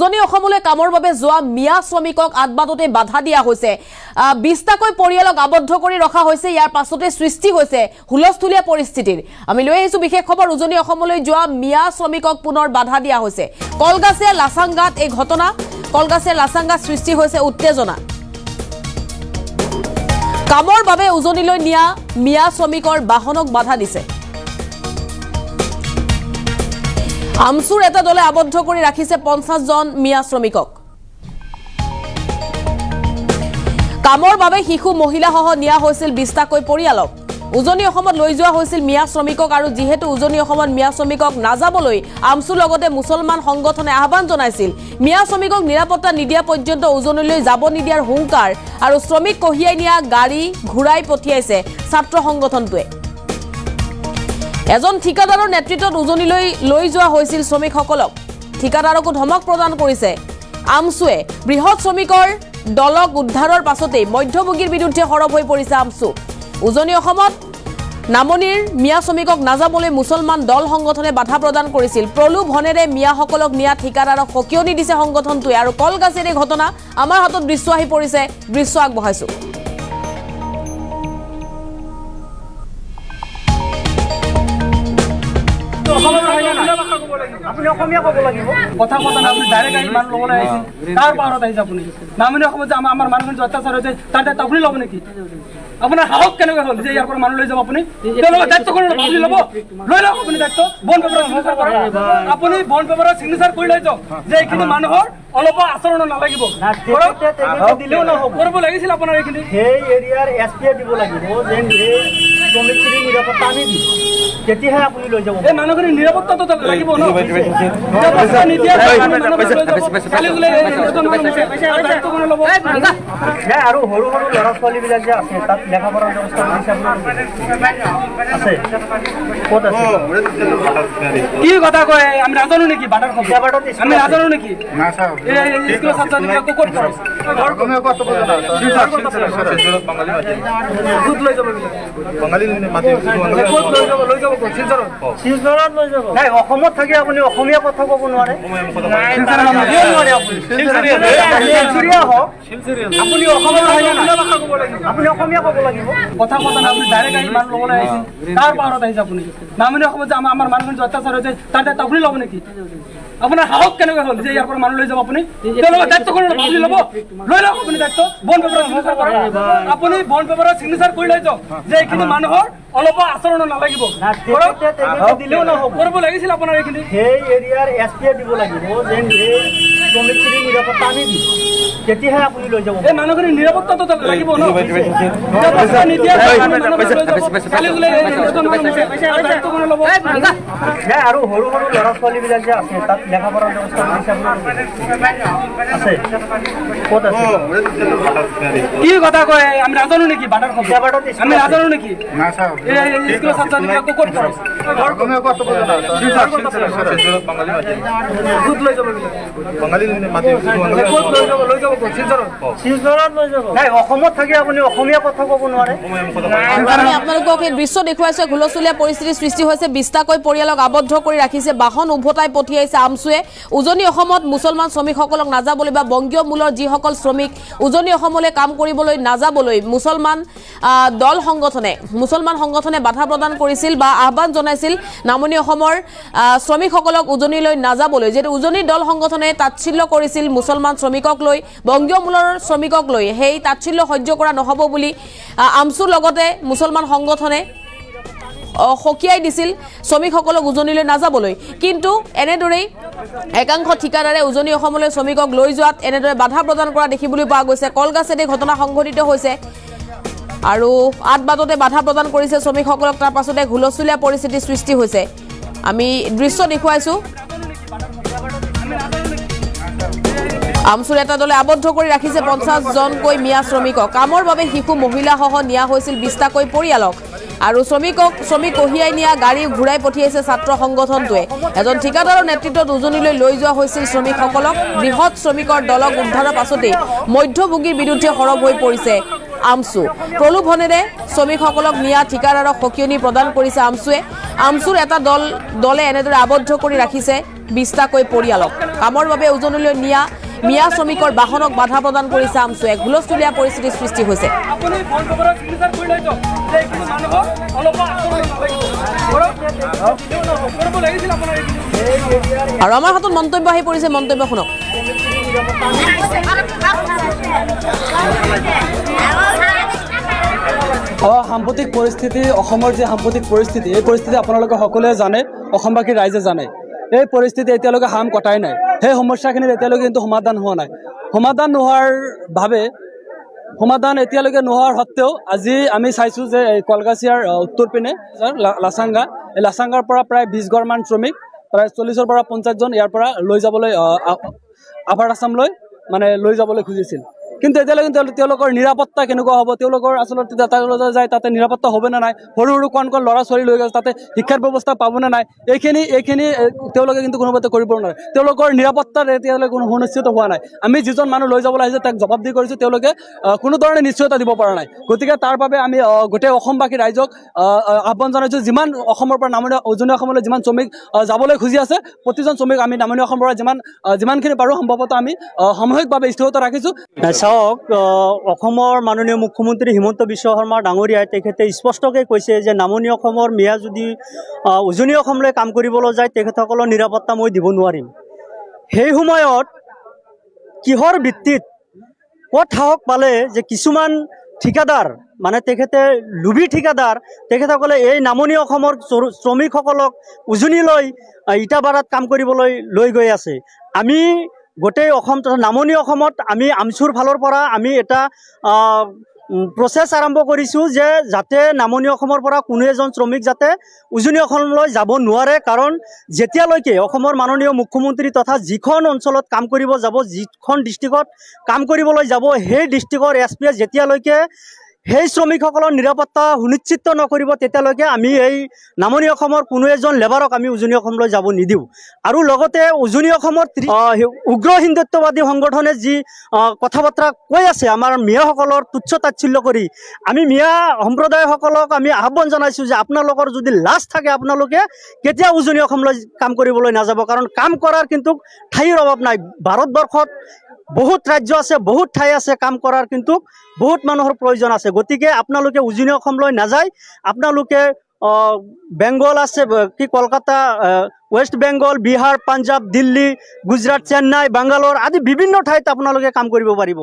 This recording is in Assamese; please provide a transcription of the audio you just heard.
উজনি অসমলৈ কামৰ বাবে যোৱা মিয়া শ্ৰমিকক আদবাটতে বাধা দিয়া হৈছে 20টাকৈ পৰিয়ালক আবদ্ধ কৰি ৰখা হৈছে ইয়াৰ পাছতে সৃষ্টি হৈছে হুলস্থুলীয়া পৰিস্থিতিৰ আমি লৈ আহিছো বিশেষ খবৰ উজনি অসমলৈ যোৱা মিয়া শ্ৰমিকক পুনৰ বাধা দিয়া হৈছে কলগাছে লাচাংগাত এই ঘটনা কলগাছে লাচাংগাত সৃষ্টি হৈছে উত্তেজনা কামৰ বাবে উজনিলৈ নিয়া মিয়া শ্ৰমিকৰ বাহনক বাধা দিছে আমসুৰ এটা দলে আবদ্ধ কৰি ৰাখিছে 50 জন মিয়া শ্ৰমিকক কামৰ বাবে শিশু মহিলা সহ নিয়া হৈছিল 20টাকৈ পৰিয়ালক উজনি অসমত লৈ যোৱা হৈছিল মিয়া শ্ৰমিকক আৰু যেহেতু উজনি অসমত মিয়া শ্ৰমিকক নাযাবলৈ আমসুৰ লগতে মুছলমান সংগঠনে আহ্বান জনাইছিল মিয়া শ্ৰমিকক নিৰাপত্তা নিদিয়া পৰ্যন্ত উজনিলৈ যাব নিদিয়াৰ হুংকাৰ আৰু শ্ৰমিক কহিয়াই নিয়া গাড়ী ঘূৰাই পঠিয়াইছে ছাত্ৰ সংগঠনটোৱে এজন ঠিকাদাৰৰ নেতৃত্বত উজনিলৈ লৈ যোৱা হৈছিল শ্ৰমিকসকলক ঠিকাদাৰকো ধমক প্ৰদান কৰিছে আমসুৱে বৃহৎ শ্ৰমিকৰ দলক উদ্ধাৰৰ পাছতে মধ্যভোগীৰ বিৰুদ্ধে হৰব হৈ পৰিছে আমসু উজনি অসমত নামনিৰ মিয়া শ্ৰমিকক নাযাবলৈ মুছলমান দল সংগঠনে বাধা প্ৰদান কৰিছিল প্ৰলোভনেৰে মিয়াসকলক নিয়া ঠিকাদাৰক সকিয়নি দিছে সংগঠনটোৱে আৰু কলগাছেৰ এই ঘটনা আমাৰ হাতত দৃশ্য আহি পৰিছে দৃশ্য আগবঢ়াইছো আপুনি অসমীয়া ক'ব লাগিব কথা কথা আপুনি ডাইৰেক্ট আহি মানুহ ল'বলৈ আহিছে কাৰ পাহাৰত আহিছে আপুনি নামনি অসমত যে আমাৰ মানুহখিনি অত্যাচাৰ হৈছে তাৰ দায়িত্ব আপুনি ল'ব নেকি আপোনাৰ সাহস কেনেকৈ হ'ল যে ইয়াৰ পৰা মানুহ লৈ যাব আপুনি তেওঁলোকৰ দায়িত্বখন আপুনি ল'ব লৈ লওক আপুনি দায়িত্ব বন পেপাৰত সিগনেচাৰ কৰক আপুনি বন পেপাৰত সিগনেচাৰ কৰি লৈ যাওক যে এইখিনি মানুহৰ অলপ আচৰণ নালাগিব দিলেও নহ'ব কৰিব লাগিছিল আপোনাৰ এইখিনি সেই এৰিয়াৰ এছপিয়ে দিব লাগিব যে শ্ৰমিকখিনিৰ নিৰাপত্তা আমি দিম তেতিয়াহে আপুনি লৈ যাব এই মানুহখিনিৰ নিৰাপত্তাটো লাগিব ন আৰু সৰু সৰু ল'ৰা ছোৱালীবিলাক যে আছে তাত লেখা পঢ়াৰ ব্যৱস্থা আছে ক'ত আছে কি কথা কয় আমি নাজানো নেকি বাটাৰ আমি নাজানো নেকি স্কুলৰ ছাত্ৰ-ছাত্ৰীবিলাকক ক'ত অসমত থাকি আপুনি অসমীয়া কথা ক'ব নোৱাৰে আপুনি অসমীয়া ক'ব লাগিব কথা কথা আপুনি ডাইৰেক্ট আহি মানুহ ল'বলৈ আহিছে কাৰ পাহাৰত আহিছে আপুনি নামনি অসমত যে আমাৰ মানুহখিনি অত্যাচাৰ হৈছে তাৰ দায়িত্ব আপুনি ল'ব নেকি আপোনাৰ সাহস কেনেকৈ হ'ল যে ইয়াৰ পৰা মানুহ লৈ যাব আপুনি তেওঁলোকৰ দায়িত্বখন আপুনি ল'ব লৈ লওক আপুনি দায়িত্ব বন পেপাৰত সিগনেচাৰ কৰক আপুনি বন পেপাৰত সিগনেচাৰ কৰি লৈ যাওক যে এইখিনি মানুহৰ অলপ আচৰণ নালাগিব দিলেও নহ'ব কৰিব লাগিছিল আপোনাৰ এইখিনি সেই এৰিয়াৰ এছপিয়ে দিব লাগিব যে শ্ৰমিকখিনিৰ নিৰাপত্তা আমি দিম তেতিয়াহে আপুনি লৈ যাব এই মানুহখিনিৰ নিৰাপত্তাটো লাগিব ন আৰু সৰু সৰু ল'ৰা ছোৱালীবিলাক যে আছে তাত লেখা পঢ়াৰ ব্যৱস্থা আছে ক'ত আছে কি কথা কয় আমি নাজানো নেকি বাটাৰ আমি নাজানো নেকি স্কুলৰ ছাত্ৰ-ছাত্ৰীবিলাকক ক'ত অসমত থাকি আপুনি অসমীয়া কথা ক'ব নোৱাৰে আমি আপোনালোকক এই দৃশ্য দেখুৱাইছো হুলস্থুলীয়া পৰিস্থিতিৰ সৃষ্টি হৈছে 20টাকৈ পৰিয়ালক আবদ্ধ কৰি ৰাখিছে বাহন উভতাই পঠিয়াইছে আমসুৱে উজনি অসমত মুছলমান শ্ৰমিকসকলক নাযাবলৈ বা বংগীয় মূলৰ যিসকল শ্ৰমিক উজনি অসমলৈ কাম কৰিবলৈ নাযাবলৈ মুছলমান দল সংগঠনে বাধা প্ৰদান কৰিছিল বা আহ্বান জনাইছিল নামনি অসমৰ শ্ৰমিকসকলক উজনিলৈ নাযাবলৈ যেটো উজনিৰ দল সংগঠনে তাৎসিল্য কৰিছিল মুছলমান শ্ৰমিকক লৈ বংগীয় মূলৰ শ্ৰমিকক লৈ সেই তাৎসিল্য সহ্য কৰা নহ'ব বুলি আমসুৰ লগতে মুছলমান সংগঠনে সকিয়াই দিছিল শ্ৰমিকসকলক উজনিলৈ নাযাবলৈ কিন্তু এনেদৰেই একাংশ ঠিকাদাৰে উজনি অসমলৈ শ্ৰমিকক লৈ যোৱাত এনেদৰে বাধা প্ৰদান কৰা দেখিবলৈ পোৱা গৈছে কলগাছেত এই ঘটনা সংঘটিত হৈছে আৰু আদবাটতে বাধা প্ৰদান কৰিছে শ্ৰমিকসকলক তাৰ পাছতে হুলস্থুলীয়া পৰিস্থিতিৰ সৃষ্টি হৈছে আমি দৃশ্য দেখুৱাইছো আমসুৰ এটা দলে আবদ্ধ কৰি ৰাখিছে 50 জনকৈ মিয়া শ্ৰমিকক কামৰ বাবে শিশু মহিলা সহ নিয়া হৈছিল 20টাকৈ পৰিয়ালক আৰু শ্ৰমিক কহিয়াই নিয়া গাড়ী ঘূৰাই পঠিয়াইছে ছাত্ৰ সংগঠনটোৱে এজন ঠিকাদাৰৰ নেতৃত্বত উজনিলৈ লৈ যোৱা হৈছিল শ্ৰমিকসকলক বৃহৎ শ্ৰমিকৰ দলক উদ্ধাৰৰ পাছতে মধ্যভোগীৰ বিৰুদ্ধে হৰব হৈ পৰিছে আমসু প্ৰলোভনেৰে শ্ৰমিকসকলক নিয়া ঠিকাদাৰক সকিয়নি প্ৰদান কৰিছে আমসুৱে আমসুৰ এটা দলে এনেদৰে আবদ্ধ কৰি ৰাখিছে 20টাকৈ পৰিয়ালক কামৰ বাবে উজনিলৈ নিয়া মিয়া শ্ৰমিকৰ বাহনক বাধা প্ৰদান কৰিছে আমছুৱে হুলস্থুলীয়া পৰিস্থিতিৰ সৃষ্টি হৈছে আৰু আমাৰ হাতত মন্তব্য আহি পৰিছে মন্তব্য শুনক সাম্প্ৰতিক পৰিস্থিতি অসমৰ যে সাম্প্ৰতিক পৰিস্থিতি এই পৰিস্থিতি আপোনালোকে সকলোৱে জানে অসমবাসী ৰাইজে জানে এই পৰিস্থিতি এতিয়ালৈকে হাম কটাই নাই সেই সমস্যাখিনিৰ এতিয়ালৈকে কিন্তু সমাধান হোৱা নাই সমাধান নোহোৱাৰ ভাৱে সমাধান এতিয়ালৈকে নোহোৱাৰ সত্ত্বেও আজি আমি চাইছোঁ যে কলগাছিয়াৰ উত্তৰ পিনে লাচাংগা এই লাচাংগাৰ পৰা প্ৰায় 20 ঘৰমান শ্ৰমিক প্ৰায় 40ৰ পৰা 50 জন ইয়াৰ পৰা লৈ যাবলৈ আপাৰ আছামলৈ মানে লৈ যাবলৈ খুজিছিল কিন্তু এতিয়ালৈকে তেওঁলোকৰ নিৰাপত্তা কেনেকুৱা হ'ব তেওঁলোকৰ আচলতে যায় তাতে নিৰাপত্তা হ'ব নে নাই সৰু সৰু কণ কণ ল'ৰা ছোৱালী লৈ গৈছে তাতে শিক্ষাৰ ব্যৱস্থা পাব নে নাই এইখিনি তেওঁলোকে কিন্তু কোনোমতে কৰিব নোৱাৰে তেওঁলোকৰ নিৰাপত্তাৰ এতিয়ালৈকে কোনো সুনিশ্চিত হোৱা নাই আমি যিজন মানুহ লৈ যাবলৈ আহিছে তাক জবাবদিহি কৰিছোঁ তেওঁলোকে কোনো ধৰণে নিশ্চয়তা দিব পৰা নাই গতিকে তাৰ বাবে আমি গোটেই অসমবাসী ৰাইজক আহ্বান জনাইছোঁ যিমান অসমৰ পৰা উজনি অসমলৈ যিমান শ্ৰমিক যাবলৈ খুজি আছে প্ৰতিজন শ্ৰমিক আমি নামনি অসমৰ পৰা যিমানখিনি পাৰোঁ সম্ভৱতঃ আমি সামূহিকভাৱে স্থিৰতা ৰাখিছোঁ অসমৰ মাননীয় মুখ্যমন্ত্ৰী হিমন্ত বিশ্ব শৰ্মা ডাঙৰীয়াই তেখেতে স্পষ্টকৈ কৈছে যে নামনি অসমৰ মিয়া যদি উজনি অসমলৈ কাম কৰিবলৈ যায় তেখেতসকলৰ নিৰাপত্তা মই দিব নোৱাৰিম সেই সময়ত কিহৰ ভিত্তিত ক'ত সাহস পালে যে কিছুমান ঠিকাদাৰ মানে তেখেতে লুবি ঠিকাদাৰ তেখেতসকলে এই নামনি অসমৰ শ্ৰমিকসকলক উজনিলৈ ইটাবাৰাত কাম কৰিবলৈ লৈ গৈ আছে আমি গোটেই অসম তথা নামনি অসমত আমি আমছুৰ ফালৰ পৰা আমি এটা প্ৰচেছ আৰম্ভ কৰিছোঁ যে যাতে নামনি অসমৰ পৰা কোনো এজন শ্ৰমিক যাতে উজনি অসমলৈ যাব নোৱাৰে কাৰণ যেতিয়ালৈকে অসমৰ মাননীয় মুখ্যমন্ত্ৰী তথা যিখন অঞ্চলত কাম কৰিব যাব যিখন ডিষ্ট্ৰিক্টত কাম কৰিবলৈ যাব সেই ডিষ্ট্ৰিক্টৰ এছপিয়ে যেতিয়ালৈকে সেই শ্ৰমিকসকলৰ নিৰাপত্তা সুনিশ্চিত নকৰিব তেতিয়ালৈকে আমি এই নামনি অসমৰ কোনো এজন লেবাৰক আমি উজনি অসমলৈ যাব নিদিওঁ আৰু লগতে উজনি অসমৰ উগ্ৰ হিন্দুত্ববাদী সংগঠনে যি কথা বতৰা কৈ আছে আমাৰ মিয়াসকলৰ তুচ্ছ তাচ্ছিল্য কৰি আমি মিয়া সম্প্ৰদায়সকলক আমি আহ্বান জনাইছোঁ যে আপোনালোকৰ যদি লাজ থাকে আপোনালোকে কেতিয়া উজনি অসমলৈ কাম কৰিবলৈ নাযাব কাৰণ কাম কৰাৰ কিন্তু ঠাইৰ অভাৱ নাই ভাৰতবৰ্ষত বহুত ৰাজ্য আছে বহুত ঠাই আছে কাম কৰাৰ কিন্তু বহুত মানুহৰ প্ৰয়োজন আছে গতিকে আপোনালোকে উজনি অসমলৈ নাযায় আপোনালোকে বেংগল আছে কি কলকাতা ৱেষ্ট বেংগল বিহাৰ পাঞ্জাব দিল্লী গুজৰাট চেন্নাই বাংগালোৰ আদি বিভিন্ন ঠাইত আপোনালোকে কাম কৰিব পাৰিব